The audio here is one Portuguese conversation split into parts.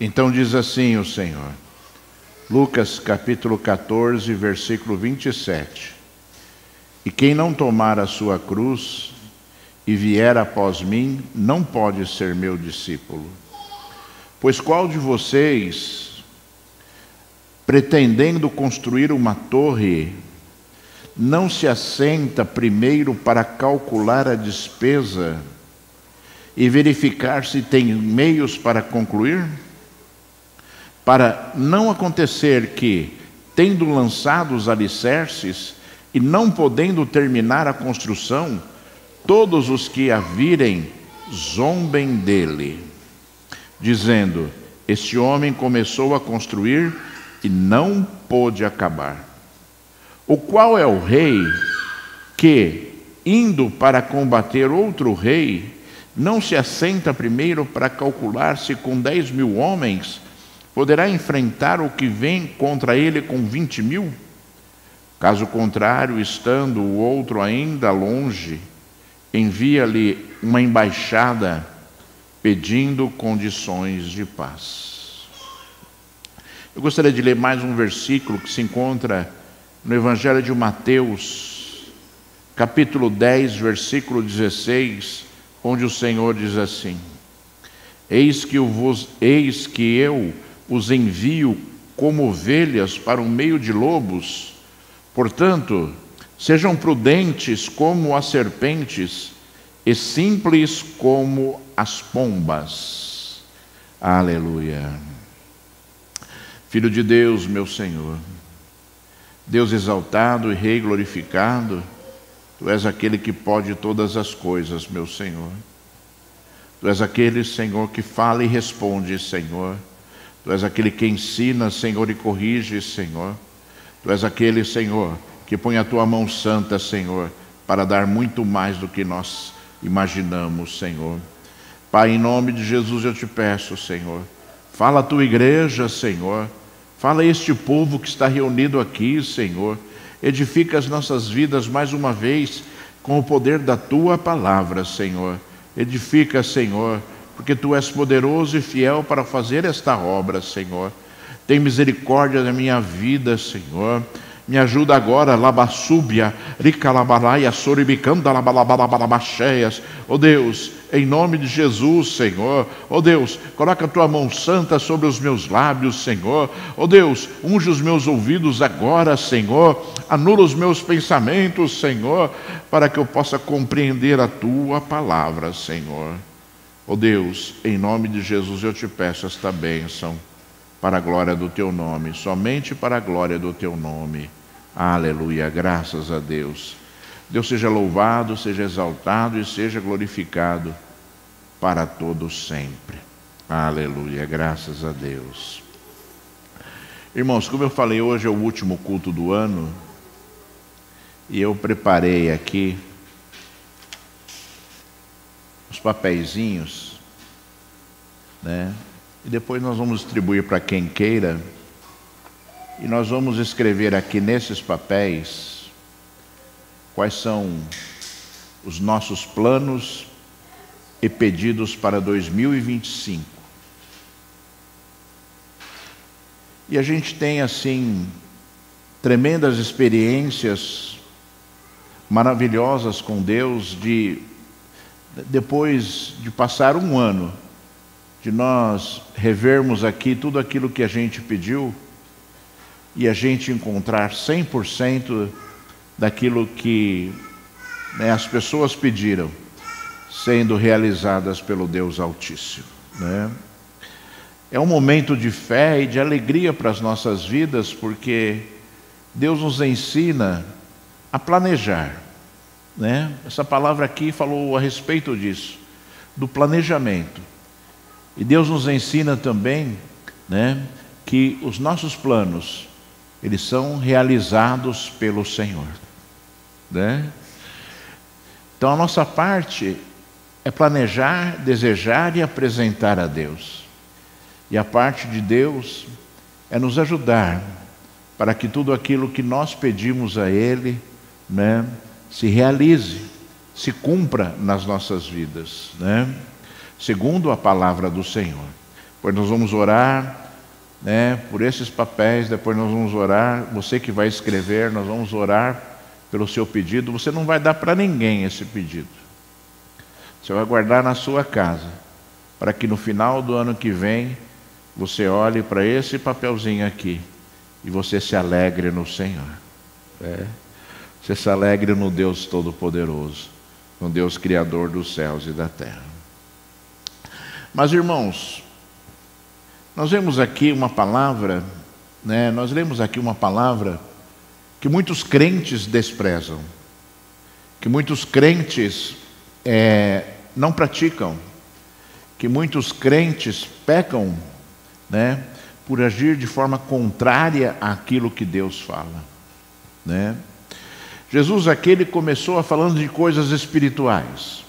Então diz assim o Senhor, Lucas capítulo 14, versículo 27. E quem não tomar a sua cruz e vier após mim, não pode ser meu discípulo. Pois qual de vocês, pretendendo construir uma torre, não se assenta primeiro para calcular a despesa e verificar se tem meios para concluir? Para não acontecer que, tendo lançado os alicerces e não podendo terminar a construção, todos os que a virem zombem dele, dizendo: este homem começou a construir e não pôde acabar. O qual é o rei que, indo para combater outro rei, não se assenta primeiro para calcular se com 10.000 homens poderá enfrentar o que vem contra ele com 20.000? Caso contrário, estando o outro ainda longe, envia-lhe uma embaixada pedindo condições de paz. Eu gostaria de ler mais um versículo que se encontra no Evangelho de Mateus, capítulo 10, versículo 16, onde o Senhor diz assim: Eis que eu os envio como ovelhas para o meio de lobos. Portanto, sejam prudentes como as serpentes e simples como as pombas. Aleluia. Filho de Deus, meu Senhor, Deus exaltado e Rei glorificado, Tu és aquele que pode todas as coisas, meu Senhor. Tu és aquele, Senhor, que fala e responde, Senhor. Tu és aquele que ensina, Senhor, e corrige, Senhor. Tu és aquele, Senhor, que põe a Tua mão santa, Senhor, para dar muito mais do que nós imaginamos, Senhor. Pai, em nome de Jesus eu te peço, Senhor, fala a Tua igreja, Senhor. Fala a este povo que está reunido aqui, Senhor. Edifica as nossas vidas mais uma vez com o poder da Tua palavra, Senhor. Edifica, Senhor, porque Tu és poderoso e fiel para fazer esta obra, Senhor. Tem misericórdia da minha vida, Senhor. Me ajuda agora, labassúbia, ricalabalaia, soribicanda, labalabalabalabacheias. Oh Deus, em nome de Jesus, Senhor. Oh Deus, coloca a Tua mão santa sobre os meus lábios, Senhor. Oh Deus, unge os meus ouvidos agora, Senhor. Anula os meus pensamentos, Senhor, para que eu possa compreender a Tua palavra, Senhor. Oh Deus, em nome de Jesus eu te peço esta bênção para a glória do Teu nome, somente para a glória do Teu nome. Aleluia, graças a Deus. Deus seja louvado, seja exaltado e seja glorificado para todos sempre. Aleluia, graças a Deus. Irmãos, como eu falei, hoje é o último culto do ano e eu preparei aqui os papeizinhos, né? E depois nós vamos distribuir para quem queira. E nós vamos escrever aqui nesses papéis quais são os nossos planos e pedidos para 2025. E a gente tem assim tremendas experiências maravilhosas com Deus depois de passar um ano de nós revermos aqui tudo aquilo que a gente pediu e a gente encontrar 100% daquilo que as pessoas pediram sendo realizadas pelo Deus Altíssimo, né? É um momento de fé e de alegria para as nossas vidas, porque Deus nos ensina a planejar, né? Essa palavra aqui falou a respeito disso, do planejamento. E Deus nos ensina também, né, que os nossos planos, eles são realizados pelo Senhor, né? Então a nossa parte é planejar, desejar e apresentar a Deus. E a parte de Deus é nos ajudar para que tudo aquilo que nós pedimos a Ele, né, se realize, se cumpra nas nossas vidas, né? Segundo a palavra do Senhor. Depois nós vamos orar, né, por esses papéis. Depois nós vamos orar, você que vai escrever, nós vamos orar pelo seu pedido. Você não vai dar para ninguém esse pedido. Você vai guardar na sua casa, para que no final do ano que vem, você olhe para esse papelzinho aqui e você se alegre no Senhor. Você se alegre no Deus Todo-Poderoso, no Deus Criador dos céus e da terra. Mas, irmãos, nós vemos aqui uma palavra, né? Nós lemos aqui uma palavra que muitos crentes desprezam, que muitos crentes não praticam, que muitos crentes pecam, né, por agir de forma contrária àquilo que Deus fala, né? Jesus aqui, ele começou falando de coisas espirituais.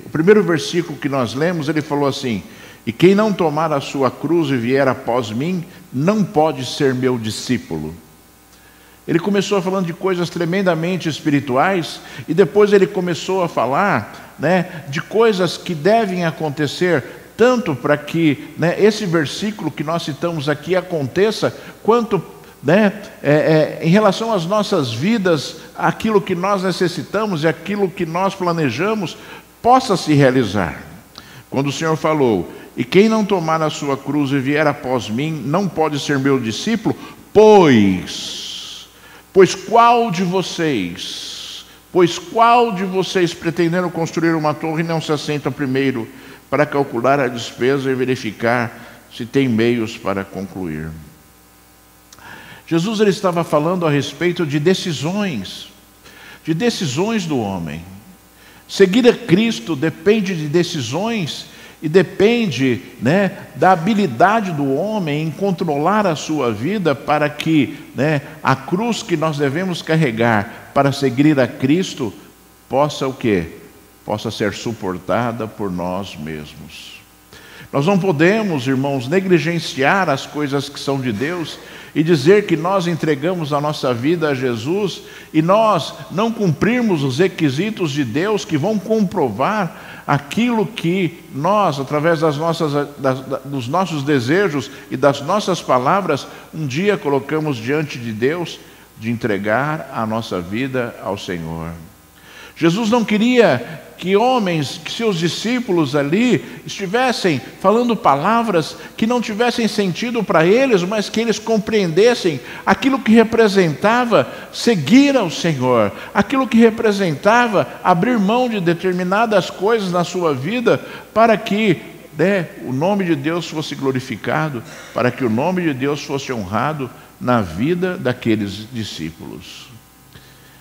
O primeiro versículo que nós lemos, ele falou assim: e quem não tomar a sua cruz e vier após mim, não pode ser meu discípulo. Ele começou falando de coisas tremendamente espirituais, e depois ele começou a falar, né, de coisas que devem acontecer, tanto para que, né, esse versículo que nós citamos aqui aconteça, quanto, né, em relação às nossas vidas, aquilo que nós necessitamos e aquilo que nós planejamos possa se realizar. Quando o Senhor falou: e quem não tomar a sua cruz e vier após mim, não pode ser meu discípulo, pois qual de vocês, pretendendo construir uma torre, não se assenta primeiro para calcular a despesa e verificar se tem meios para concluir? Jesus, ele estava falando a respeito de decisões do homem. Seguir a Cristo depende de decisões e depende, né, da habilidade do homem em controlar a sua vida, para que, né, a cruz que nós devemos carregar para seguir a Cristo possa o quê? Possa ser suportada por nós mesmos. Nós não podemos, irmãos, negligenciar as coisas que são de Deus e dizer que nós entregamos a nossa vida a Jesus e nós não cumprirmos os requisitos de Deus que vão comprovar aquilo que nós, através dos nossos desejos e das nossas palavras, um dia colocamos diante de Deus, de entregar a nossa vida ao Senhor. Jesus não queria que seus discípulos ali estivessem falando palavras que não tivessem sentido para eles, mas que eles compreendessem aquilo que representava seguir ao Senhor, aquilo que representava abrir mão de determinadas coisas na sua vida, para que, né, o nome de Deus fosse glorificado, para que o nome de Deus fosse honrado na vida daqueles discípulos.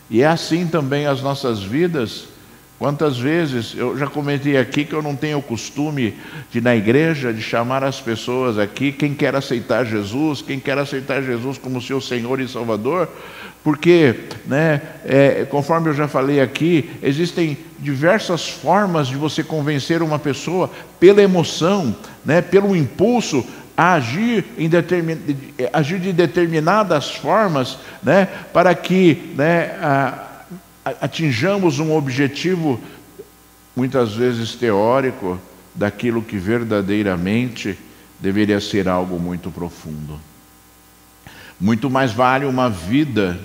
E é assim também as nossas vidas. Quantas vezes, eu já comentei aqui que eu não tenho o costume de, na igreja, de chamar as pessoas aqui, quem quer aceitar Jesus como seu Senhor e Salvador, porque, né, conforme eu já falei aqui, existem diversas formas de você convencer uma pessoa pela emoção, né, pelo impulso, a agir de determinadas formas, né, para que, né, atinjamos um objetivo muitas vezes teórico daquilo que verdadeiramente deveria ser algo muito profundo. Muito mais vale uma vida,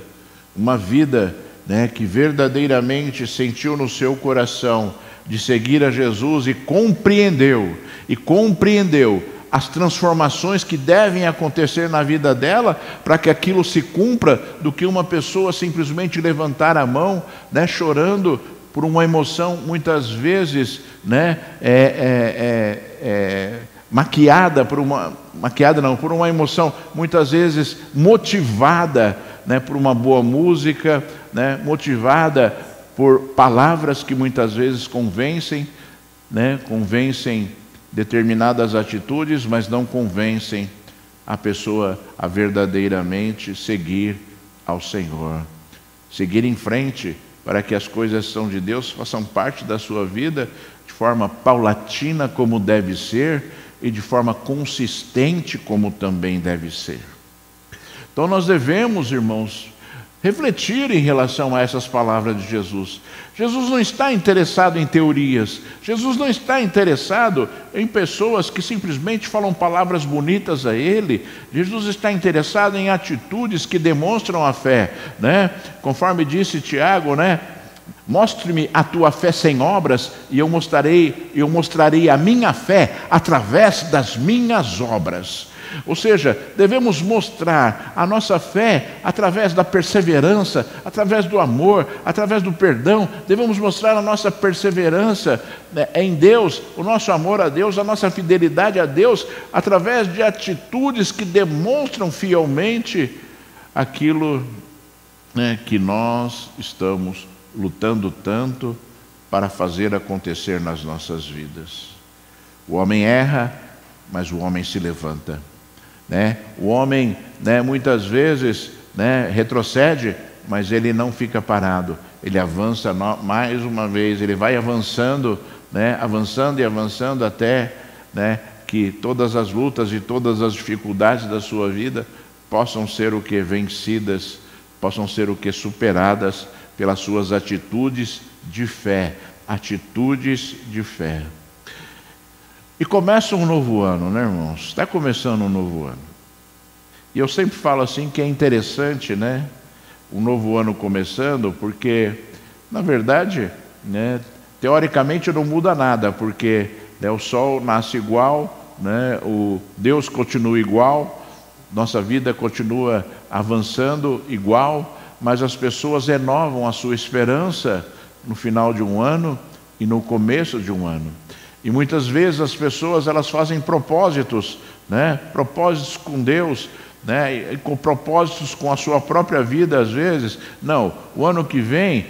né, que verdadeiramente sentiu no seu coração de seguir a Jesus e compreendeu as transformações que devem acontecer na vida dela para que aquilo se cumpra, do que uma pessoa simplesmente levantar a mão, né, chorando por uma emoção muitas vezes, né, por uma emoção muitas vezes motivada, né, por uma boa música, né, motivada por palavras que muitas vezes convencem determinadas atitudes, mas não convencem a pessoa a verdadeiramente seguir ao Senhor. Seguir em frente para que as coisas são de Deus façam parte da sua vida de forma paulatina, como deve ser, e de forma consistente, como também deve ser. Então nós devemos, irmãos, refletir em relação a essas palavras de Jesus. Jesus não está interessado em teorias. Jesus não está interessado em pessoas que simplesmente falam palavras bonitas a Ele. Jesus está interessado em atitudes que demonstram a fé, né? Conforme disse Tiago, né? Mostre-me a tua fé sem obras e eu mostrarei a minha fé através das minhas obras. Ou seja, devemos mostrar a nossa fé através da perseverança, através do amor, através do perdão. Devemos mostrar a nossa perseverança, né, em Deus, o nosso amor a Deus, a nossa fidelidade a Deus, através de atitudes que demonstram fielmente aquilo, né, que nós estamos lutando tanto para fazer acontecer nas nossas vidas. O homem erra, mas o homem se levanta, né? O homem, né, muitas vezes, né, retrocede, mas ele não fica parado. Ele avança mais uma vez, ele vai avançando, né, avançando e avançando até, né, que todas as lutas e todas as dificuldades da sua vida possam ser o que vencidas, possam ser o que superadas pelas suas atitudes de fé, atitudes de fé. E começa um novo ano, né, irmãos? Está começando um novo ano. E eu sempre falo assim que é interessante, né, um novo ano começando, porque, na verdade, né, teoricamente não muda nada, porque, né, o sol nasce igual, né, o Deus continua igual, nossa vida continua avançando igual, mas as pessoas renovam a sua esperança no final de um ano e no começo de um ano. E muitas vezes as pessoas, elas fazem propósitos, né? Propósitos com Deus, né? E com propósitos com a sua própria vida, às vezes. Não, o ano que vem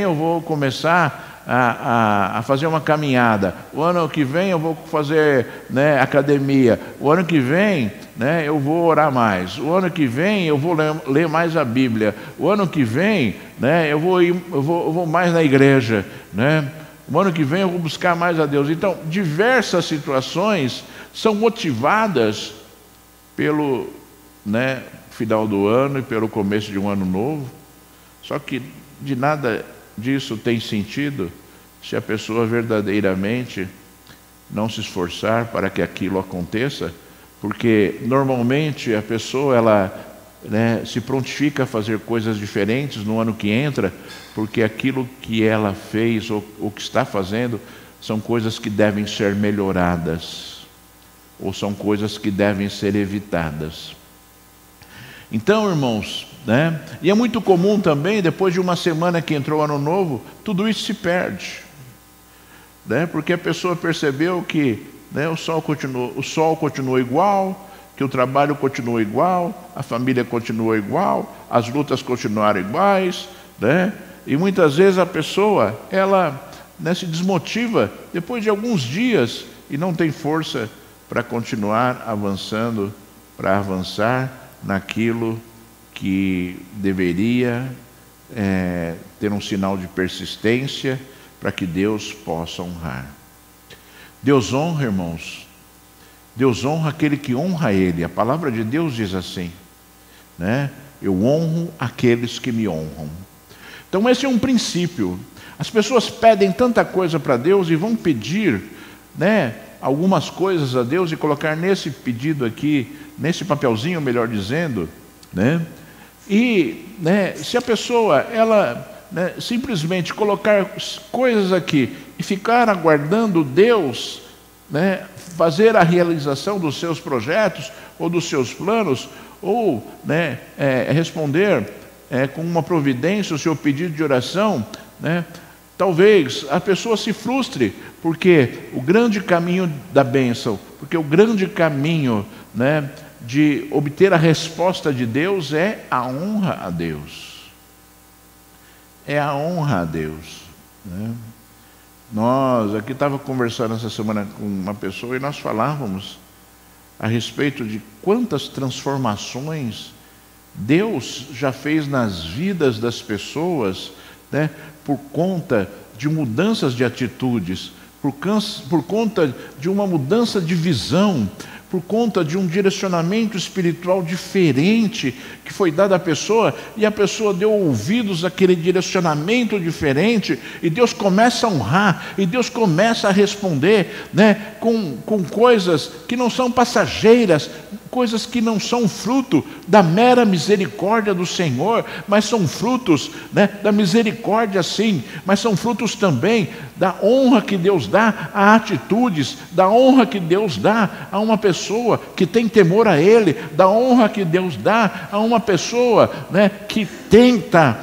eu vou começar a fazer uma caminhada. O ano que vem eu vou fazer, né, academia. O ano que vem, né, eu vou orar mais. O ano que vem eu vou ler mais a Bíblia. O ano que vem, né, eu vou mais na igreja, né? O ano que vem eu vou buscar mais a Deus. Então, diversas situações são motivadas pelo, né, final do ano e pelo começo de um ano novo. Só que de nada disso tem sentido se a pessoa verdadeiramente não se esforçar para que aquilo aconteça, porque normalmente a pessoa, ela, né, se prontifica a fazer coisas diferentes no ano que entra, porque aquilo que ela fez ou que está fazendo são coisas que devem ser melhoradas, ou são coisas que devem ser evitadas. Então, irmãos, né, e é muito comum também, depois de uma semana que entrou o ano novo, tudo isso se perde, né, porque a pessoa percebeu que, né, o sol continua igual, que o trabalho continua igual, a família continua igual, as lutas continuaram iguais, né? E muitas vezes a pessoa, ela, né, se desmotiva depois de alguns dias e não tem força para continuar avançando, para avançar naquilo que deveria ter um sinal de persistência para que Deus possa honrar. Deus honra, irmãos. Deus honra aquele que honra Ele. A palavra de Deus diz assim, né? Eu honro aqueles que me honram. Então esse é um princípio. As pessoas pedem tanta coisa para Deus e vão pedir, né, algumas coisas a Deus e colocar nesse pedido aqui, nesse papelzinho, melhor dizendo, né? E, né, se a pessoa, ela, né, simplesmente colocar coisas aqui e ficar aguardando Deus, né, fazer a realização dos seus projetos ou dos seus planos, ou, né, responder com uma providência o seu pedido de oração, né, talvez a pessoa se frustre, porque o grande caminho da bênção, porque o grande caminho, né, de obter a resposta de Deus é a honra a Deus. É a honra a Deus, né? Nós aqui estava conversando essa semana com uma pessoa e nós falávamos a respeito de quantas transformações Deus já fez nas vidas das pessoas, né, por conta de mudanças de atitudes, por conta de uma mudança de visão, por conta de um direcionamento espiritual diferente que foi dado à pessoa, e a pessoa deu ouvidos àquele direcionamento diferente, e Deus começa a honrar, e Deus começa a responder, né, com coisas que não são passageiras, coisas que não são fruto da mera misericórdia do Senhor, mas são frutos, né, da misericórdia sim, mas são frutos também da honra que Deus dá a atitudes, da honra que Deus dá a uma pessoa que tem temor a Ele, da honra que Deus dá a uma pessoa, né, que tenta,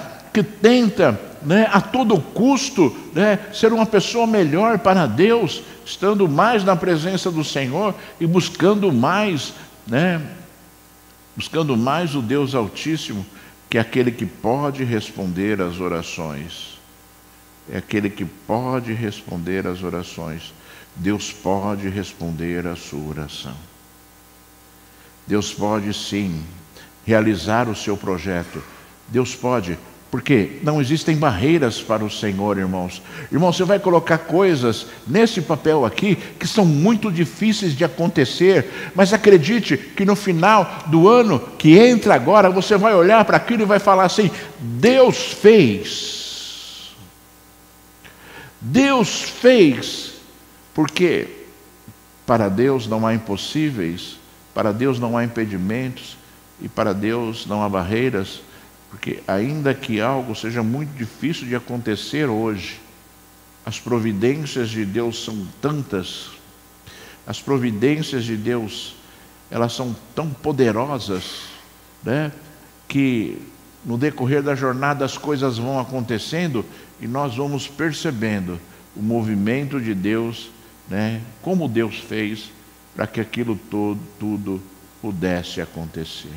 né, a todo custo, né, ser uma pessoa melhor para Deus, estando mais na presença do Senhor e buscando mais, né, buscando mais o Deus Altíssimo, que é aquele que pode responder às orações. É aquele que pode responder às orações. Deus pode responder à sua oração. Deus pode sim realizar o seu projeto. Deus pode, porque não existem barreiras para o Senhor, irmãos. Irmão, você vai colocar coisas nesse papel aqui que são muito difíceis de acontecer, mas acredite que no final do ano que entra agora, você vai olhar para aquilo e vai falar assim: Deus fez. Deus fez, porque para Deus não há impossíveis, para Deus não há impedimentos, e para Deus não há barreiras, porque ainda que algo seja muito difícil de acontecer hoje, as providências de Deus são tantas, as providências de Deus, elas são tão poderosas, né, que no decorrer da jornada as coisas vão acontecendo e nós vamos percebendo o movimento de Deus, né, como Deus fez para que aquilo tudo pudesse acontecer.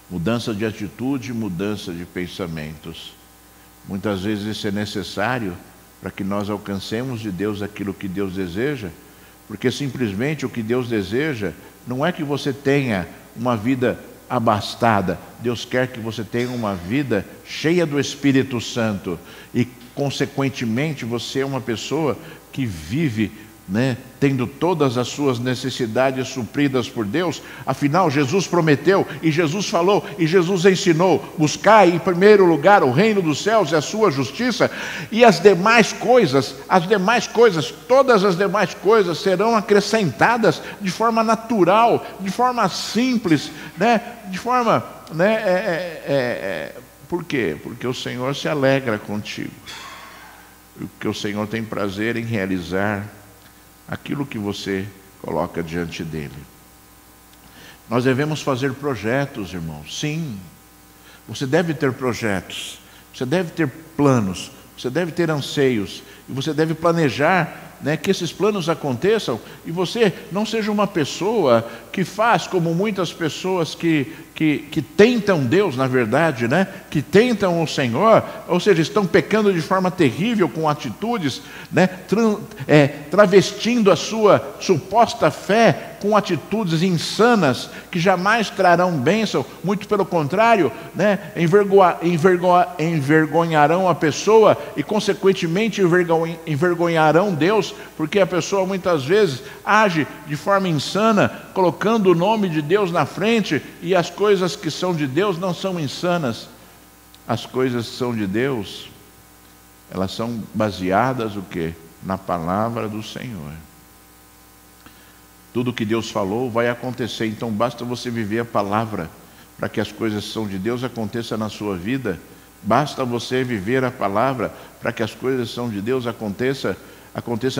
Mudança de atitude, mudança de pensamentos. Muitas vezes isso é necessário para que nós alcancemos de Deus aquilo que Deus deseja, porque simplesmente o que Deus deseja não é que você tenha uma vida abastada. Deus quer que você tenha uma vida cheia do Espírito Santo e, consequentemente, você é uma pessoa que vive, né, tendo todas as suas necessidades supridas por Deus. Afinal, Jesus prometeu, e Jesus falou, e Jesus ensinou: buscai em primeiro lugar o reino dos céus e a sua justiça, e as demais coisas, todas as demais coisas serão acrescentadas de forma natural, de forma simples, né, de forma, né, por quê? Porque o Senhor se alegra contigo, porque o Senhor tem prazer em realizar aquilo que você coloca diante dele. Nós devemos fazer projetos, irmãos. Sim, você deve ter projetos, você deve ter planos, você deve ter anseios, e você deve planejar, né, que esses planos aconteçam, e você não seja uma pessoa que faz como muitas pessoas que tentam Deus, na verdade, né, que tentam o Senhor, ou seja, estão pecando de forma terrível com atitudes, né, travestindo a sua suposta fé com atitudes insanas que jamais trarão bênção, muito pelo contrário, né, envergonharão a pessoa e, consequentemente, envergonharão Deus, porque a pessoa muitas vezes age de forma insana, colocando o nome de Deus na frente, e as coisas que são de Deus não são insanas. As coisas que são de Deus, elas são baseadas o quê? Na palavra do Senhor. Tudo que Deus falou vai acontecer, então basta você viver a palavra para que as coisas que são de Deus aconteçam na sua vida. Basta você viver a palavra para que as coisas que são de Deus aconteça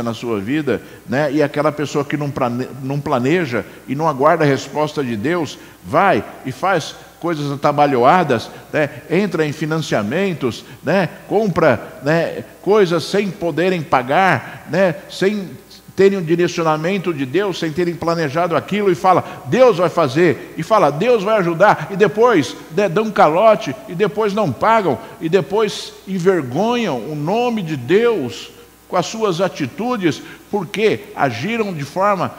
na sua vida, né? E aquela pessoa que não planeja e não aguarda a resposta de Deus, vai e faz coisas atabalhoadas, né? Entra em financiamentos, né? Compra, né, coisas sem poderem pagar, né? Sem terem um direcionamento de Deus, sem terem planejado aquilo, e fala: Deus vai fazer, e fala: Deus vai ajudar, e depois, né, dão calote, e depois não pagam, e depois envergonham o nome de Deus com as suas atitudes, porque agiram de forma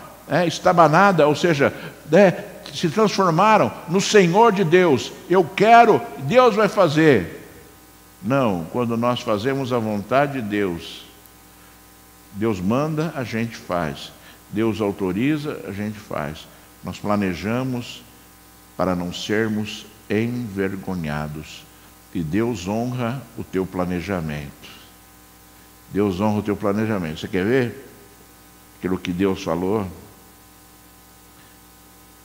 estabanada, ou seja, né, se transformaram no Senhor de Deus. Eu quero, Deus vai fazer. Não, quando nós fazemos a vontade de Deus, Deus manda, a gente faz. Deus autoriza, a gente faz. Nós planejamos para não sermos envergonhados. E Deus honra o teu planejamento. Deus honra o teu planejamento. Você quer ver aquilo que Deus falou?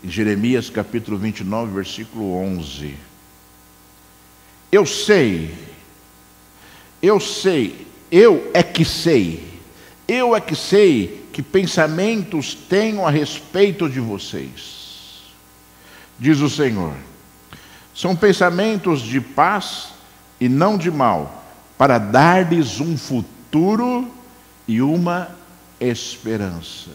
Em Jeremias capítulo 29, versículo 11. Eu é que sei que pensamentos tenho a respeito de vocês, diz o Senhor. São pensamentos de paz e não de mal, para dar-lhes um futuro e uma esperança.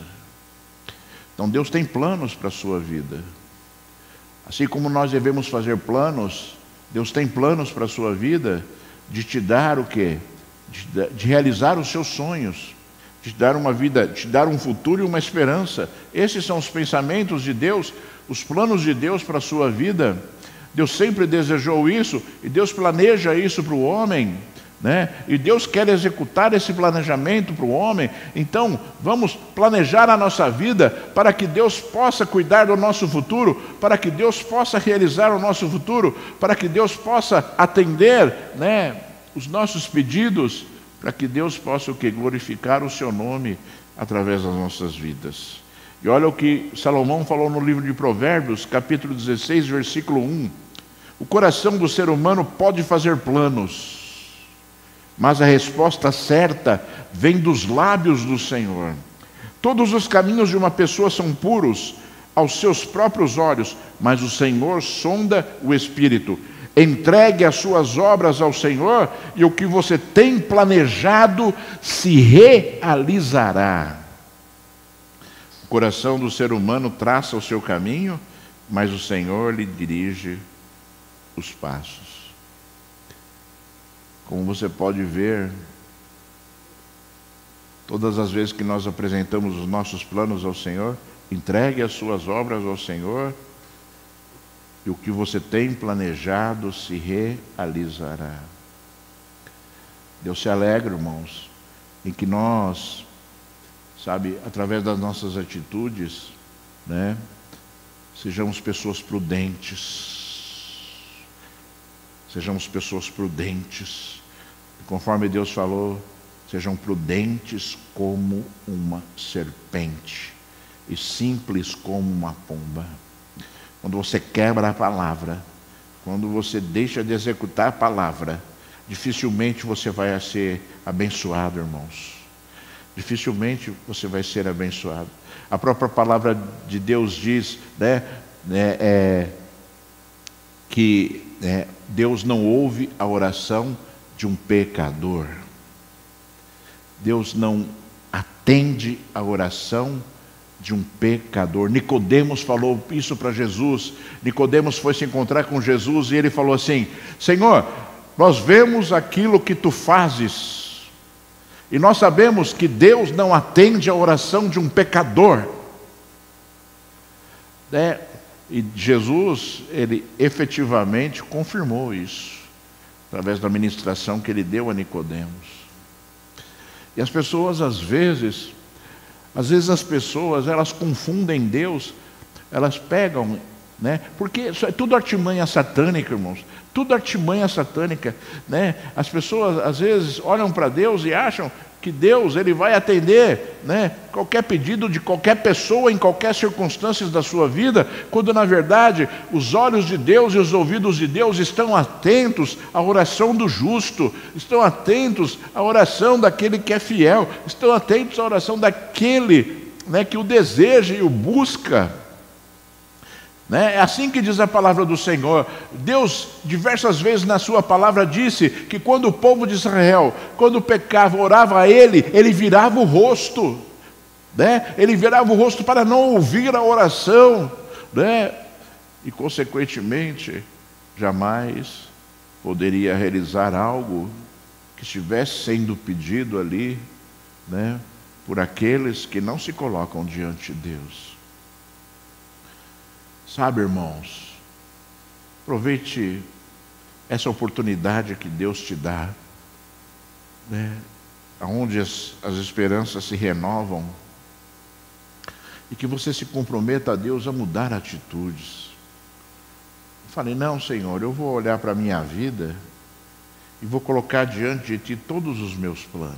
Então Deus tem planos para a sua vida. Assim como nós devemos fazer planos, Deus tem planos para a sua vida, de te dar o quê? De realizar os seus sonhos, de te dar uma vida, de te dar um futuro e uma esperança. Esses são os pensamentos de Deus, os planos de Deus para a sua vida. Deus sempre desejou isso, e Deus planeja isso para o homem, né? E Deus quer executar esse planejamento para o homem. Então vamos planejar a nossa vida para que Deus possa cuidar do nosso futuro, para que Deus possa realizar o nosso futuro, para que Deus possa atender, né, os nossos pedidos, para que Deus possa o quê? Glorificar o seu nome através das nossas vidas. E olha o que Salomão falou no livro de Provérbios, capítulo 16, versículo 1. O coração do ser humano pode fazer planos, mas a resposta certa vem dos lábios do Senhor. Todos os caminhos de uma pessoa são puros aos seus próprios olhos, mas o Senhor sonda o espírito. Entregue as suas obras ao Senhor, e o que você tem planejado se realizará. O coração do ser humano traça o seu caminho, mas o Senhor lhe dirige os passos. Como você pode ver, todas as vezes que nós apresentamos os nossos planos ao Senhor, entregue as suas obras ao Senhor, e o que você tem planejado se realizará. Deus se alegra, irmãos, em que nós, através das nossas atitudes, né, sejamos pessoas prudentes. Sejamos pessoas prudentes. Conforme Deus falou, sejam prudentes como uma serpente e simples como uma pomba. Quando você quebra a palavra, quando você deixa de executar a palavra, dificilmente você vai ser abençoado, irmãos. Dificilmente você vai ser abençoado. A própria palavra de Deus diz, que Deus não ouve a oração de um pecador. Deus não atende a oração de um pecador. Nicodemos falou isso para Jesus. Nicodemos foi se encontrar com Jesus e ele falou assim: Senhor, nós vemos aquilo que tu fazes e nós sabemos que Deus não atende a oração de um pecador. E Jesus, ele efetivamente confirmou isso, através da ministração que ele deu a Nicodemos. E as pessoas, às vezes as pessoas, elas confundem Deus, elas pegam, porque isso é tudo artimanha satânica, irmãos, tudo artimanha satânica, As pessoas, às vezes, olham para Deus e acham que Deus, ele vai atender, qualquer pedido de qualquer pessoa, em qualquer circunstância da sua vida, quando na verdade os olhos de Deus e os ouvidos de Deus estão atentos à oração do justo, estão atentos à oração daquele que é fiel, estão atentos à oração daquele, que o deseja e o busca. É assim que diz a palavra do Senhor. Deus diversas vezes na sua palavra disse que quando o povo de Israel, quando pecava, orava a Ele, Ele virava o rosto, Ele virava o rosto para não ouvir a oração, e consequentemente jamais poderia realizar algo que estivesse sendo pedido ali, por aqueles que não se colocam diante de Deus. Sabe, irmãos, aproveite essa oportunidade que Deus te dá, onde as esperanças se renovam. e que você se comprometa a Deus a mudar atitudes. Eu falei, não, Senhor, eu vou olhar para a minha vida e vou colocar diante de Ti todos os meus planos.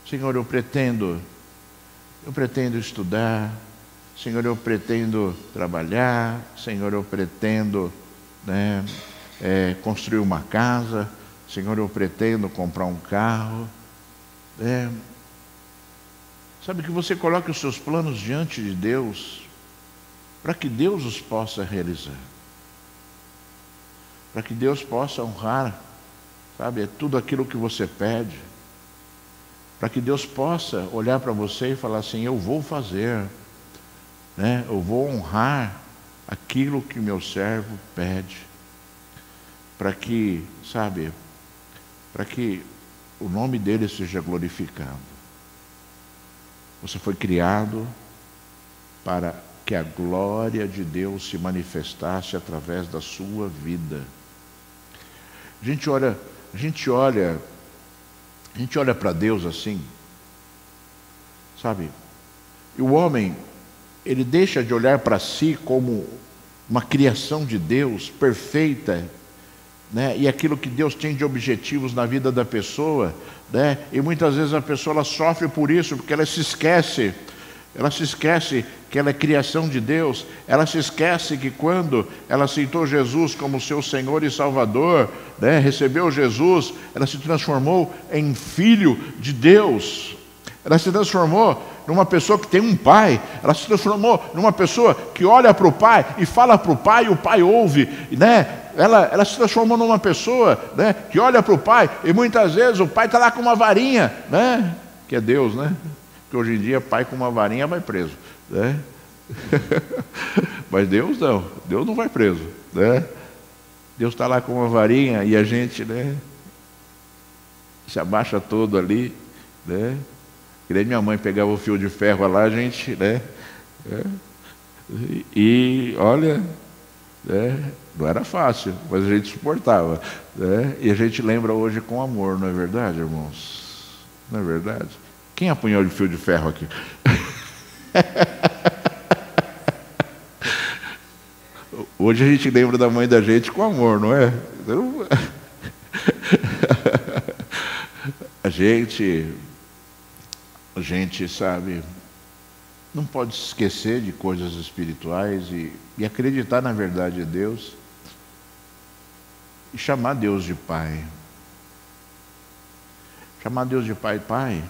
Senhor, eu pretendo estudar, Senhor, eu pretendo trabalhar, Senhor, eu pretendo construir uma casa, Senhor, eu pretendo comprar um carro. Sabe, que você coloque os seus planos diante de Deus, para que Deus os possa realizar, para que Deus possa honrar, sabe, tudo aquilo que você pede, para que Deus possa olhar para você e falar assim, eu vou fazer, eu vou honrar aquilo que meu servo pede, para que, sabe, para que o nome dele seja glorificado. Você foi criado para que a glória de Deus se manifestasse através da sua vida. A gente olha para Deus assim, sabe? E o homem, ele deixa de olhar para si como uma criação de Deus perfeita, e aquilo que Deus tem de objetivos na vida da pessoa, e muitas vezes a pessoa ela sofre por isso, porque ela se esquece que ela é criação de Deus, ela se esquece que quando ela aceitou Jesus como seu Senhor e Salvador, recebeu Jesus, ela se transformou em filho de Deus, ela se transformou numa pessoa que tem um pai, ela se transformou numa pessoa que olha para o pai e fala para o pai e o pai ouve, Ela se transformou numa pessoa que olha para o pai e muitas vezes o pai está lá com uma varinha, que é Deus, Porque hoje em dia pai com uma varinha vai preso, Mas Deus não vai preso, Deus está lá com uma varinha e a gente se abaixa todo ali, Que nem minha mãe pegava o fio de ferro lá, a gente, E olha, não era fácil, mas a gente suportava, E a gente lembra hoje com amor, não é verdade, irmãos? Não é verdade? Quem apunhou de fio de ferro aqui? Hoje a gente lembra da mãe da gente com amor, não é? A gente sabe, não pode se esquecer de coisas espirituais e acreditar na verdade de Deus e chamar Deus de Pai. Chamar Deus de Pai, Pai,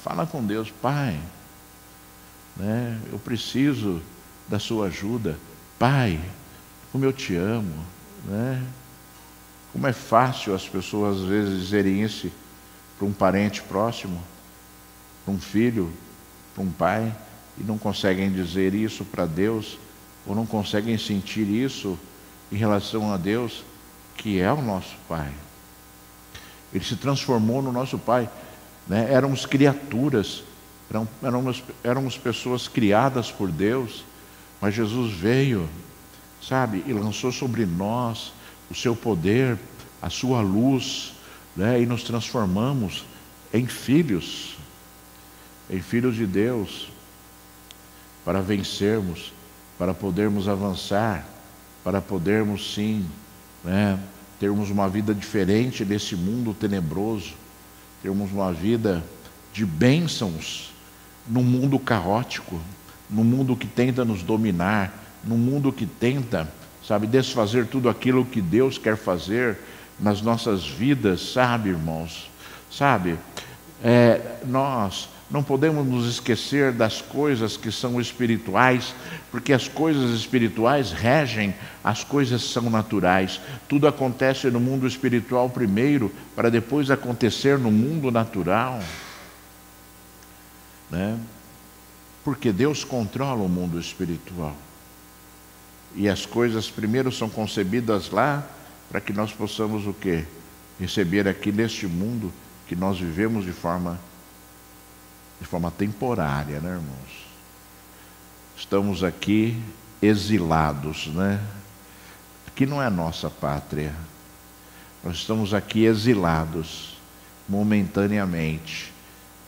fala com Deus, Pai, eu preciso da sua ajuda, Pai, como eu te amo, Como é fácil as pessoas às vezes dizerem isso para um parente próximo, para um filho, para um pai, e não conseguem dizer isso para Deus, ou não conseguem sentir isso em relação a Deus, que é o nosso Pai. Ele se transformou no nosso Pai, Éramos criaturas, éramos pessoas criadas por Deus, mas Jesus veio, sabe, e lançou sobre nós o seu poder, a sua luz, e nos transformamos em filhos de Deus, para vencermos, para podermos avançar, para podermos sim, termos uma vida diferente desse mundo tenebroso, termos uma vida de bênçãos num mundo caótico, num mundo que tenta nos dominar, num mundo que tenta, sabe, desfazer tudo aquilo que Deus quer fazer nas nossas vidas, sabe, irmãos? Sabe, nós não podemos nos esquecer das coisas que são espirituais, porque as coisas espirituais regem as coisas que são naturais. Tudo acontece no mundo espiritual primeiro, para depois acontecer no mundo natural, Porque Deus controla o mundo espiritual. E as coisas primeiro são concebidas lá, para que nós possamos o quê? Receber aqui neste mundo que nós vivemos de forma temporária, irmãos? Estamos aqui exilados, Aqui não é nossa pátria. Nós estamos aqui exilados momentaneamente,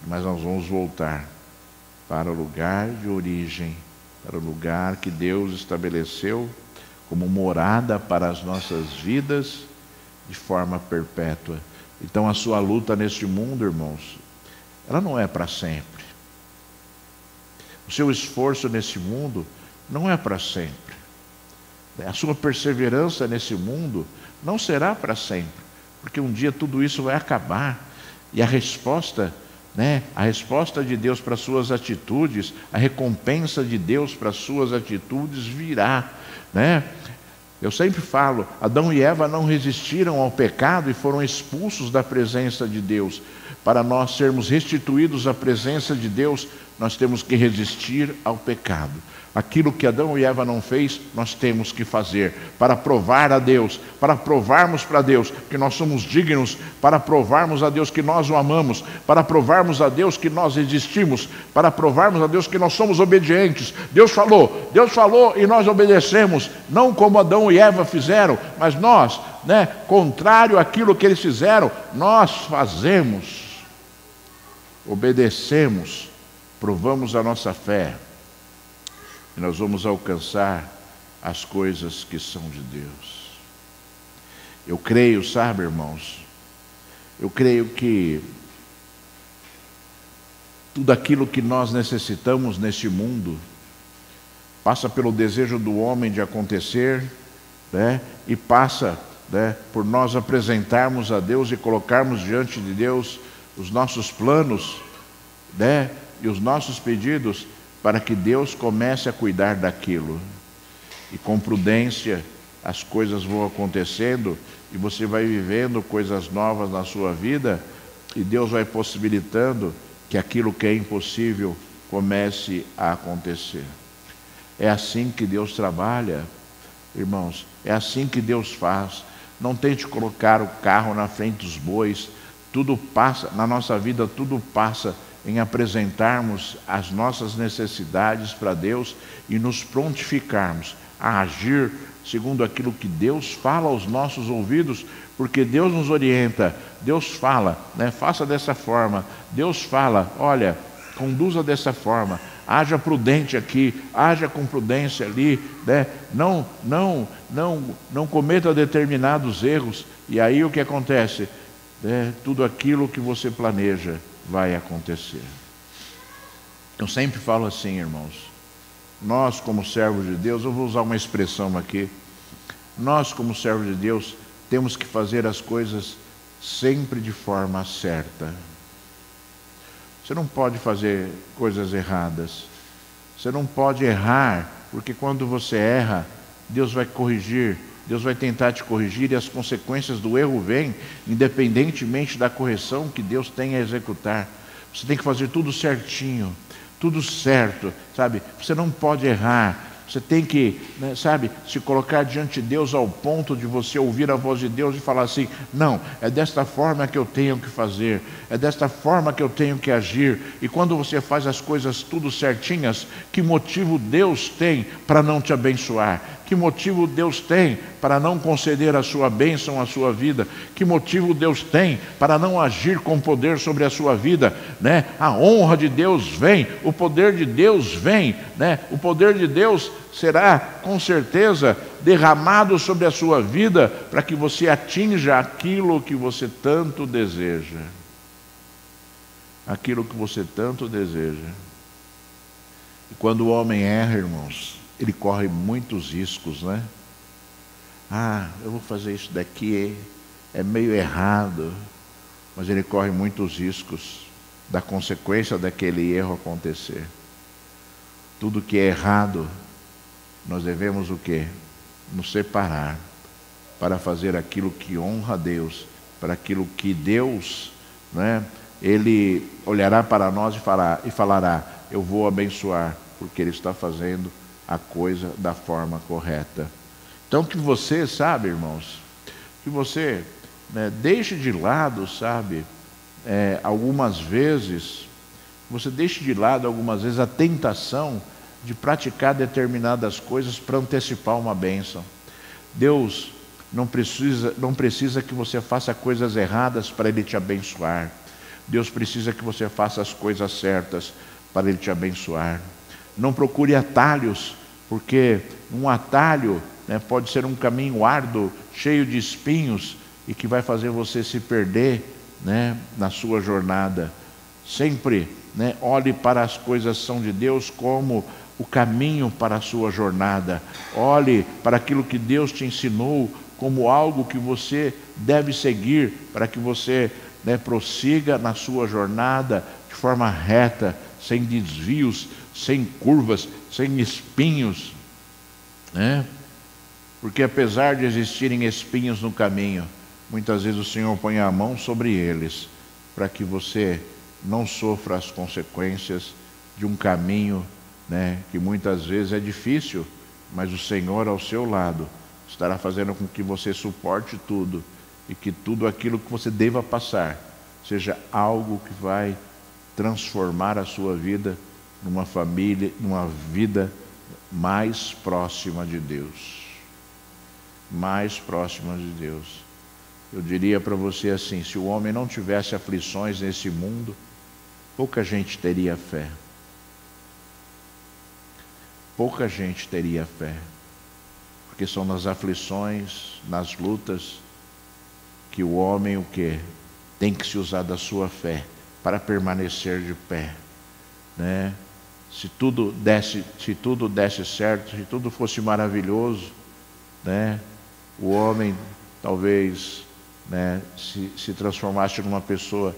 mas nós vamos voltar. para o lugar de origem, para o lugar que Deus estabeleceu como morada para as nossas vidas de forma perpétua. Então a sua luta neste mundo, irmãos, ela não é para sempre. O seu esforço nesse mundo não é para sempre. A sua perseverança nesse mundo não será para sempre, porque um dia tudo isso vai acabar. E a resposta, a resposta de Deus para as suas atitudes, a recompensa de Deus para as suas atitudes virá, Eu sempre falo, Adão e Eva não resistiram ao pecado e foram expulsos da presença de Deus. Para nós sermos restituídos à presença de Deus, nós temos que resistir ao pecado. Aquilo que Adão e Eva não fez, nós temos que fazer para provar a Deus, para provarmos para Deus que nós somos dignos, para provarmos a Deus que nós o amamos, para provarmos a Deus que nós existimos, para provarmos a Deus que nós somos obedientes. Deus falou e nós obedecemos, não como Adão e Eva fizeram, mas nós, contrário àquilo que eles fizeram, nós fazemos, obedecemos, provamos a nossa fé. E nós vamos alcançar as coisas que são de Deus. Eu creio, sabe, irmãos, eu creio que tudo aquilo que nós necessitamos neste mundo passa pelo desejo do homem de acontecer, e passa, por nós apresentarmos a Deus e colocarmos diante de Deus os nossos planos, e os nossos pedidos, para que Deus comece a cuidar daquilo. E com prudência as coisas vão acontecendo e você vai vivendo coisas novas na sua vida e Deus vai possibilitando que aquilo que é impossível comece a acontecer. É assim que Deus trabalha, irmãos, é assim que Deus faz. Não tente colocar o carro na frente dos bois. Tudo passa, na nossa vida tudo passa em apresentarmos as nossas necessidades para Deus e nos prontificarmos a agir segundo aquilo que Deus fala aos nossos ouvidos, porque Deus nos orienta, Deus fala, faça dessa forma, Deus fala, olha, conduza dessa forma, haja prudente aqui, haja com prudência ali, não cometa determinados erros, e aí o que acontece? Tudo aquilo que você planeja vai acontecer. Eu sempre falo assim, irmãos, nós como servos de Deus, eu vou usar uma expressão aqui, nós como servos de Deus temos que fazer as coisas sempre de forma certa. Você não pode fazer coisas erradas, você não pode errar, porque quando você erra, Deus vai corrigir, Deus vai tentar te corrigir e as consequências do erro vêm, independentemente da correção que Deus tem a executar. Você tem que fazer tudo certinho, tudo certo, sabe? Você não pode errar. Você tem que, se colocar diante de Deus ao ponto de você ouvir a voz de Deus e falar assim, não, é desta forma que eu tenho que fazer, é desta forma que eu tenho que agir. E quando você faz as coisas tudo certinhas, que motivo Deus tem para não te abençoar? Que motivo Deus tem para não conceder a sua bênção à sua vida? Que motivo Deus tem para não agir com poder sobre a sua vida? A honra de Deus vem, o poder de Deus vem, o poder de Deus será com certeza derramado sobre a sua vida para que você atinja aquilo que você tanto deseja. Aquilo que você tanto deseja. E quando o homem erra, irmãos, ele corre muitos riscos, eu vou fazer isso daqui, é meio errado, mas ele corre muitos riscos da consequência daquele erro acontecer. Tudo que é errado, nós devemos o quê? Nos separar para fazer aquilo que honra a Deus, para aquilo que Deus, Ele olhará para nós e falará, eu vou abençoar, porque Ele está fazendo a coisa da forma correta. Então que você, sabe, irmãos, que você deixe de lado, algumas vezes, a tentação de praticar determinadas coisas para antecipar uma bênção. Deus não precisa que você faça coisas erradas para Ele te abençoar. Deus precisa que você faça as coisas certas para Ele te abençoar. Não procure atalhos, porque um atalho, né, pode ser um caminho árduo, cheio de espinhos, e que vai fazer você se perder, né, na sua jornada. Sempre, né, olhe para as coisas que são de Deus como o caminho para a sua jornada. Olhe para aquilo que Deus te ensinou como algo que você deve seguir para que você, né, prossiga na sua jornada de forma reta, sem desvios, sem curvas, sem espinhos, né? Porque apesar de existirem espinhos no caminho, muitas vezes o Senhor põe a mão sobre eles para que você não sofra as consequências de um caminho, né, que muitas vezes é difícil, mas o Senhor ao seu lado estará fazendo com que você suporte tudo e que tudo aquilo que você deva passar seja algo que vai transformar a sua vida numa família, numa vida mais próxima de Deus. Mais próxima de Deus. Eu diria para você assim, se o homem não tivesse aflições nesse mundo, pouca gente teria fé. Pouca gente teria fé. Porque são nas aflições, nas lutas, que o homem o quê? Tem que se usar da sua fé para permanecer de pé, né? Se tudo desse certo, se tudo fosse maravilhoso, né, o homem talvez, né, se transformasse numa pessoa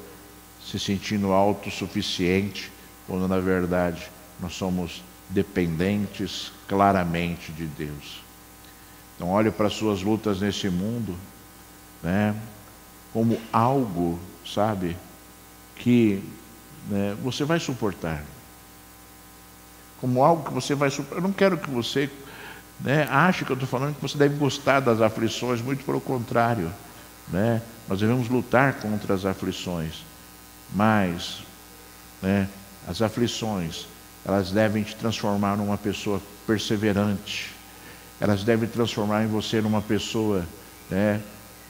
se sentindo autossuficiente, quando na verdade nós somos dependentes claramente de Deus. Então olhe para as suas lutas nesse mundo, né, como algo, sabe, que, né, você vai suportar. Como algo que você vai suportar. Eu não quero que você, né, ache que eu estou falando que você deve gostar das aflições, muito pelo contrário, né? Nós devemos lutar contra as aflições, mas, né, as aflições, elas devem te transformar numa pessoa perseverante, elas devem transformar em você numa pessoa, né,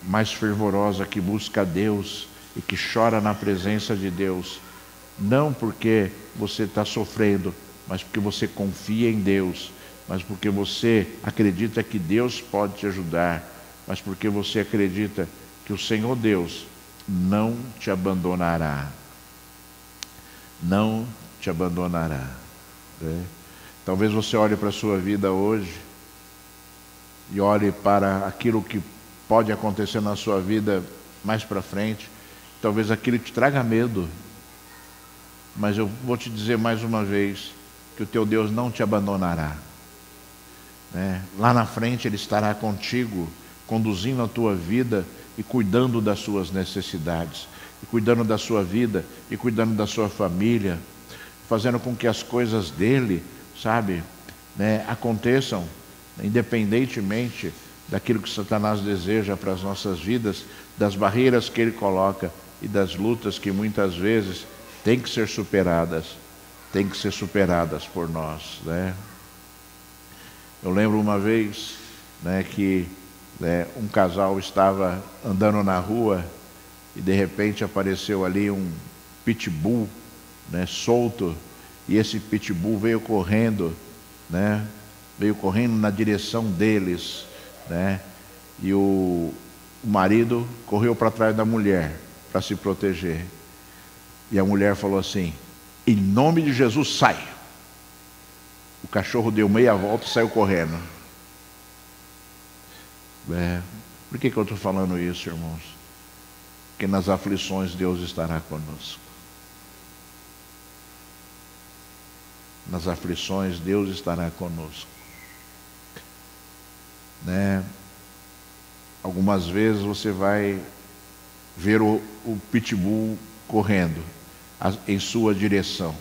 mais fervorosa, que busca a Deus e que chora na presença de Deus, não porque você está sofrendo, mas porque você confia em Deus, mas porque você acredita que Deus pode te ajudar, mas porque você acredita que o Senhor Deus não te abandonará. Não te abandonará, né? Talvez você olhe para a sua vida hoje e olhe para aquilo que pode acontecer na sua vida mais para frente, talvez aquilo te traga medo, mas eu vou te dizer mais uma vez, que o teu Deus não te abandonará, né? Lá na frente Ele estará contigo, conduzindo a tua vida e cuidando das suas necessidades, e cuidando da sua vida, e cuidando da sua família, fazendo com que as coisas dele, sabe, né, aconteçam, independentemente daquilo que Satanás deseja para as nossas vidas, das barreiras que ele coloca e das lutas que muitas vezes têm que ser superadas por nós, né? Eu lembro uma vez, né, que, né, um casal estava andando na rua e de repente apareceu ali um pitbull, né, solto, e esse pitbull veio correndo, né, na direção deles, né, e o marido correu para trás da mulher para se proteger, e a mulher falou assim: em nome de Jesus, sai. O cachorro deu meia volta e saiu correndo. Por que eu estou falando isso, irmãos? Porque nas aflições Deus estará conosco. Nas aflições Deus estará conosco, né? Algumas vezes você vai ver o pitbull correndo em sua direção,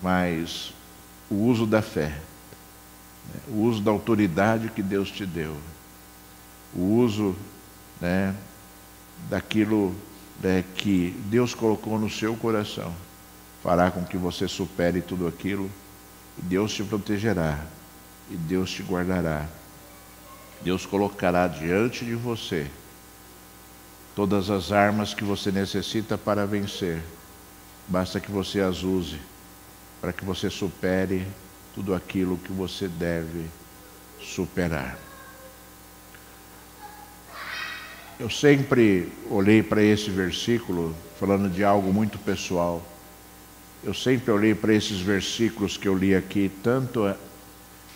mas o uso da fé, né, o uso da autoridade que Deus te deu, o uso, né, daquilo, né, que Deus colocou no seu coração, fará com que você supere tudo aquilo, e Deus te protegerá, e Deus te guardará. Deus colocará diante de você todas as armas que você necessita para vencer, basta que você as use para que você supere tudo aquilo que você deve superar. Eu sempre olhei para esse versículo, falando de algo muito pessoal. Eu sempre olhei para esses versículos que eu li aqui, tanto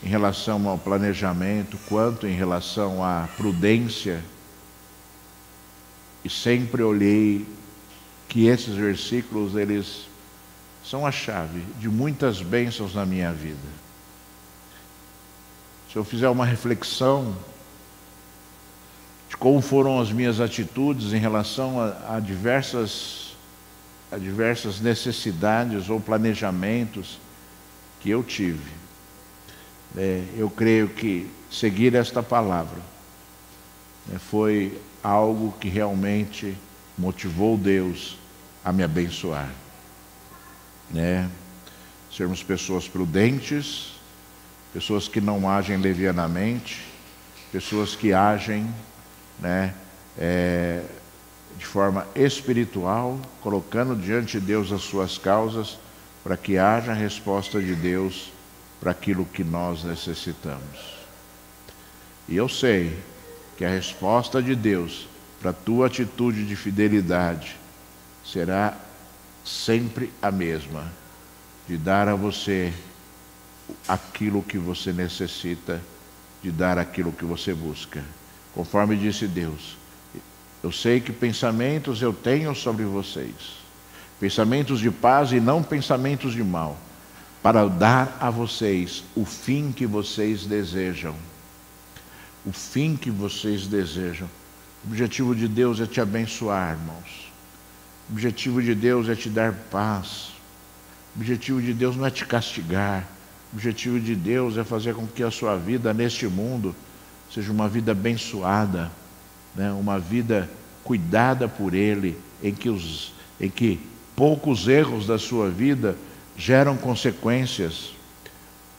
em relação ao planejamento, quanto em relação à prudência. E sempre olhei que esses versículos, eles são a chave de muitas bênçãos na minha vida. Se eu fizer uma reflexão de como foram as minhas atitudes em relação a diversas necessidades ou planejamentos que eu tive, eu creio que seguir esta palavra foi algo que realmente motivou Deus a me abençoar. Sermos pessoas prudentes, pessoas que não agem levianamente, pessoas que agem de forma espiritual, colocando diante de Deus as suas causas, para que haja a resposta de Deus para aquilo que nós necessitamos. E eu sei que a resposta de Deus para a tua atitude de fidelidade será sempre a mesma, de dar a você aquilo que você necessita, de dar aquilo que você busca. Conforme disse Deus, eu sei que pensamentos eu tenho sobre vocês, pensamentos de paz e não pensamentos de mal, para dar a vocês o fim que vocês desejam. O fim que vocês desejam. O objetivo de Deus é te abençoar, irmãos. O objetivo de Deus é te dar paz. O objetivo de Deus não é te castigar. O objetivo de Deus é fazer com que a sua vida neste mundo seja uma vida abençoada, uma vida cuidada por Ele, em que poucos erros da sua vida geram consequências,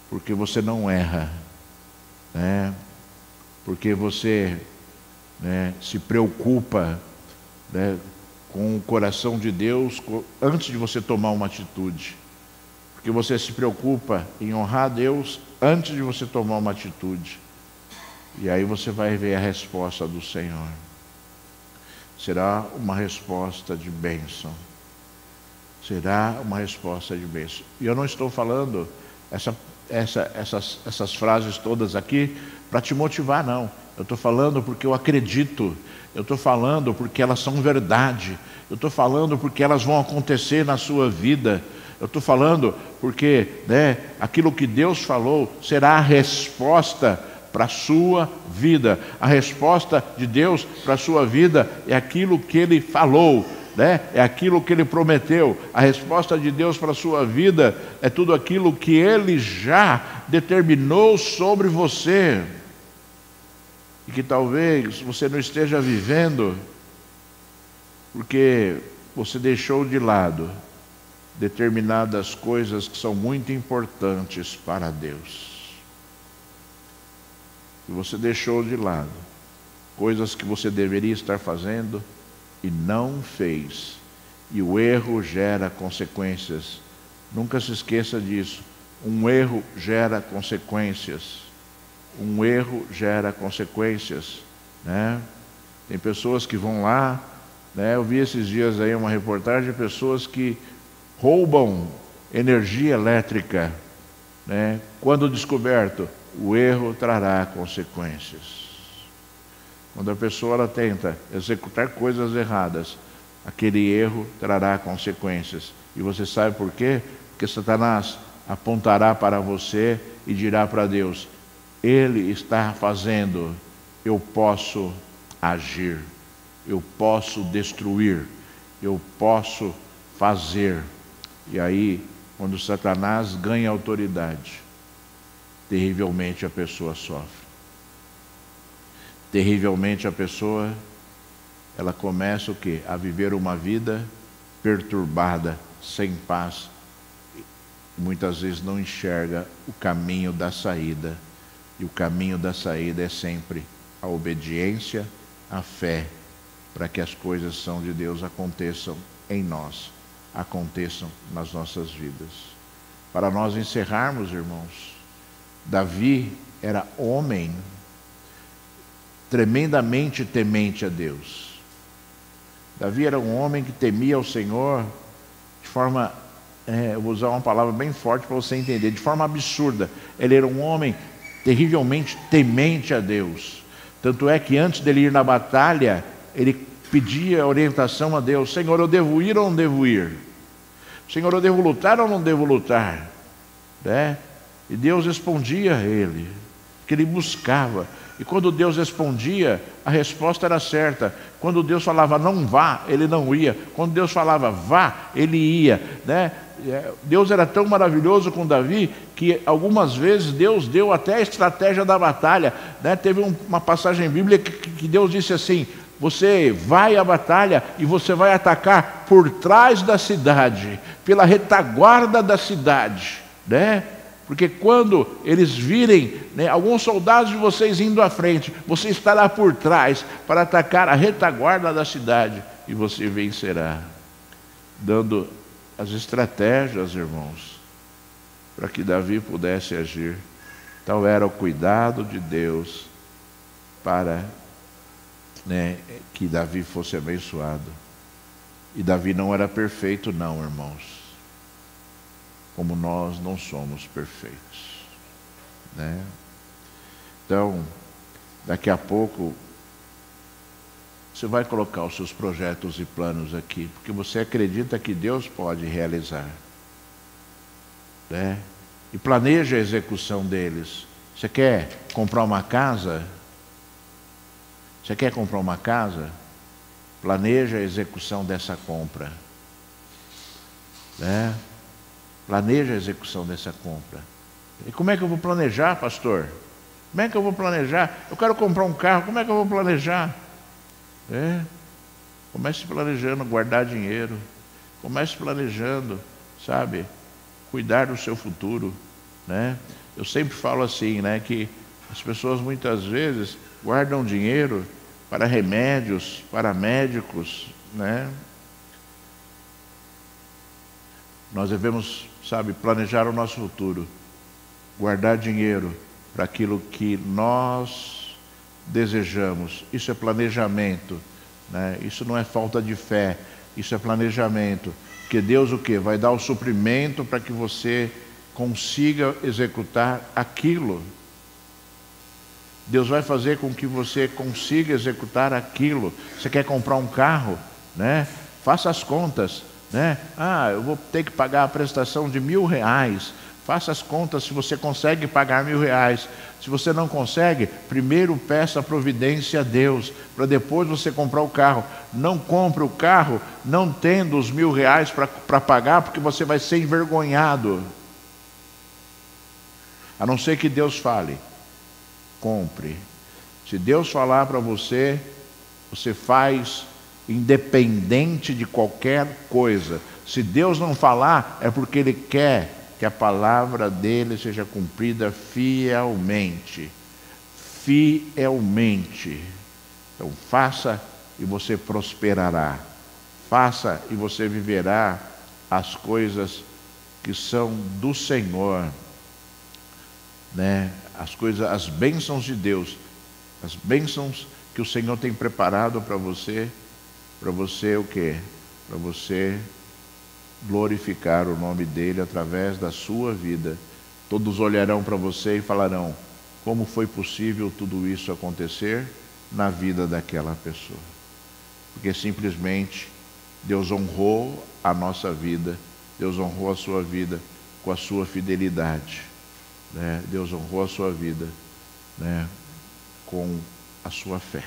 porque você não erra, porque você se preocupa com o coração de Deus antes de você tomar uma atitude, porque você se preocupa em honrar a Deus antes de você tomar uma atitude, e aí você vai ver a resposta do Senhor. Será uma resposta de bênção. Será uma resposta de bênção. E eu não estou falando essas frases todas aqui para te motivar, não. Eu estou falando porque eu acredito. Eu estou falando porque elas são verdade. Eu estou falando porque elas vão acontecer na sua vida. Eu estou falando porque aquilo que Deus falou será a resposta para a sua vida. A resposta de Deus para a sua vida é aquilo que Ele falou, é aquilo que Ele prometeu. A resposta de Deus para a sua vida é tudo aquilo que Ele já determinou sobre você, e que talvez você não esteja vivendo, porque você deixou de lado determinadas coisas que são muito importantes para Deus. E você deixou de lado coisas que você deveria estar fazendo e não fez. E o erro gera consequências. Nunca se esqueça disso. Um erro gera consequências. Um erro gera consequências, Tem pessoas que vão lá, eu vi esses dias aí uma reportagem de pessoas que roubam energia elétrica, Quando descoberto, o erro trará consequências. Quando a pessoa ela tenta executar coisas erradas, aquele erro trará consequências. E você sabe por quê? Porque Satanás apontará para você e dirá para Deus: Ele está fazendo, eu posso agir, eu posso destruir, eu posso fazer. E aí, quando Satanás ganha autoridade, terrivelmente a pessoa sofre. Terrivelmente a pessoa, ela começa o quê? A viver uma vida perturbada, sem paz. Muitas vezes não enxerga o caminho da saída. E o caminho da saída é sempre a obediência, a fé, para que as coisas são de Deus aconteçam em nós. aconteçam nas nossas vidas. Para nós encerrarmos, irmãos, Davi era homem tremendamente temente a Deus. Davi era um homem que temia o Senhor de forma, eu vou usar uma palavra bem forte para você entender, de forma absurda. Ele era um homem terrivelmente temente a Deus. Tanto é que antes dele ir na batalha, ele pedia orientação a Deus: Senhor, eu devo ir ou não devo ir? Senhor, eu devo lutar ou não devo lutar? Né? E Deus respondia a ele, que ele buscava. E quando Deus respondia, a resposta era certa. Quando Deus falava não vá, ele não ia. Quando Deus falava vá, ele ia, né? Deus era tão maravilhoso com Davi que algumas vezes Deus deu até a estratégia da batalha, né? Teve uma passagem bíblica que Deus disse assim: você vai à batalha e você vai atacar por trás da cidade, pela retaguarda da cidade, né? Porque quando eles virem, né, alguns soldados de vocês indo à frente, você estará por trás para atacar a retaguarda da cidade e você vencerá. Dando as estratégias, irmãos, para que Davi pudesse agir. Tal era o cuidado de Deus para, né, que Davi fosse abençoado. E Davi não era perfeito não, irmãos, como nós não somos perfeitos, né? Então, daqui a pouco você vai colocar os seus projetos e planos aqui, porque você acredita que Deus pode realizar, né? E planeja a execução deles. Você quer comprar uma casa? Você quer comprar uma casa? Planeja a execução dessa compra, né? Planeja a execução dessa compra. E como é que eu vou planejar, pastor? Como é que eu vou planejar? Eu quero comprar um carro, como é que eu vou planejar? Comece planejando guardar dinheiro. Comece planejando, sabe, cuidar do seu futuro, né? Eu sempre falo assim, né, que as pessoas muitas vezes guardam dinheiro para remédios, para médicos, né? Nós devemos, sabe, planejar o nosso futuro, guardar dinheiro para aquilo que nós desejamos. Isso é planejamento, né? Isso não é falta de fé, isso é planejamento. Porque Deus o quê? Vai dar o suprimento para que você consiga executar aquilo. Deus vai fazer com que você consiga executar aquilo. Você quer comprar um carro, né? Faça as contas, né? Eu vou ter que pagar a prestação de R$1.000. Faça as contas se você consegue pagar R$1.000. Se você não consegue, primeiro peça a providência a Deus, para depois você comprar o carro. Não compre o carro não tendo os R$1.000 para pagar, porque você vai ser envergonhado. A não ser que Deus fale, compre. Se Deus falar para você, você faz independente de qualquer coisa. Se Deus não falar, é porque Ele quer que a palavra dele seja cumprida fielmente. Fielmente. Então faça e você prosperará. Faça e você viverá as coisas que são do Senhor, né? As coisas, as bênçãos de Deus, as bênçãos que o Senhor tem preparado para você o quê? Para você glorificar o nome dele através da sua vida. Todos olharão para você e falarão: como foi possível tudo isso acontecer na vida daquela pessoa? Porque simplesmente Deus honrou a nossa vida, Deus honrou a sua vida com a sua fidelidade, né? Deus honrou a sua vida, né, com a sua fé.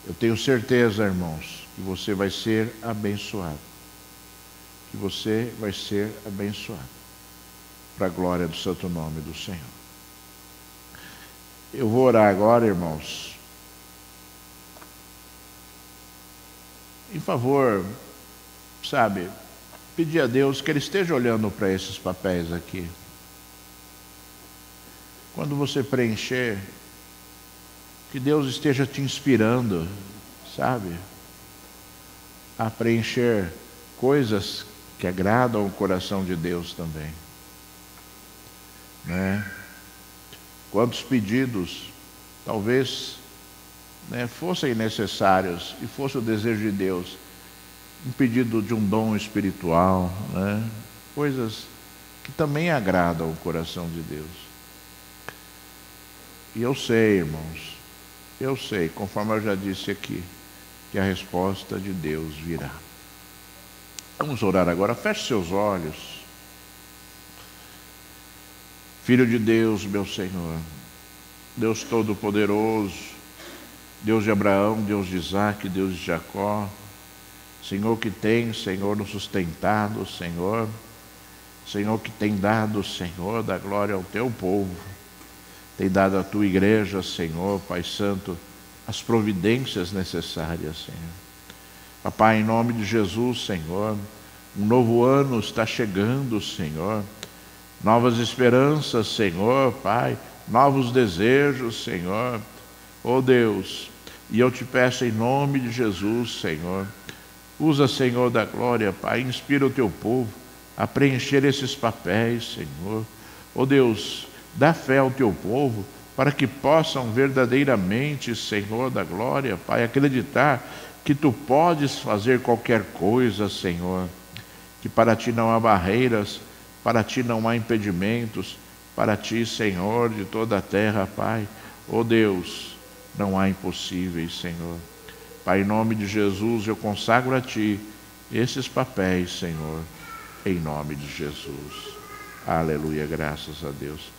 Eu tenho certeza, irmãos, que você vai ser abençoado. Que você vai ser abençoado. Para a glória do santo nome do Senhor. Eu vou orar agora, irmãos. Em favor, sabe, pedir a Deus que Ele esteja olhando para esses papéis aqui. Quando você preencher, que Deus esteja te inspirando, sabe, a preencher coisas que agradam o coração de Deus também, né? Quantos pedidos talvez, né, fossem necessários e fosse o desejo de Deus, um pedido de um dom espiritual, né? Coisas que também agradam o coração de Deus. E eu sei, irmãos, eu sei, conforme eu já disse aqui, que a resposta de Deus virá. Vamos orar agora, feche seus olhos. Filho de Deus, meu Senhor, Deus Todo-Poderoso, Deus de Abraão, Deus de Isaac, Deus de Jacó, Senhor que tem, Senhor, nos sustentado, Senhor que tem dado, Senhor, da glória ao teu povo, tem dado à tua igreja, Senhor, Pai Santo, as providências necessárias, Senhor. Papai, em nome de Jesus, Senhor, um novo ano está chegando, Senhor, novas esperanças, Senhor, Pai, novos desejos, Senhor, oh Deus, e eu te peço em nome de Jesus, Senhor, usa, Senhor da glória, Pai, inspira o teu povo a preencher esses papéis, Senhor, oh Deus, dá fé ao teu povo, para que possam verdadeiramente, Senhor da glória, Pai, acreditar que tu podes fazer qualquer coisa, Senhor, que para ti não há barreiras, para ti não há impedimentos, para ti, Senhor, de toda a terra, Pai, ó Deus, não há impossíveis, Senhor. Pai, em nome de Jesus, eu consagro a ti esses papéis, Senhor, em nome de Jesus. Aleluia, graças a Deus.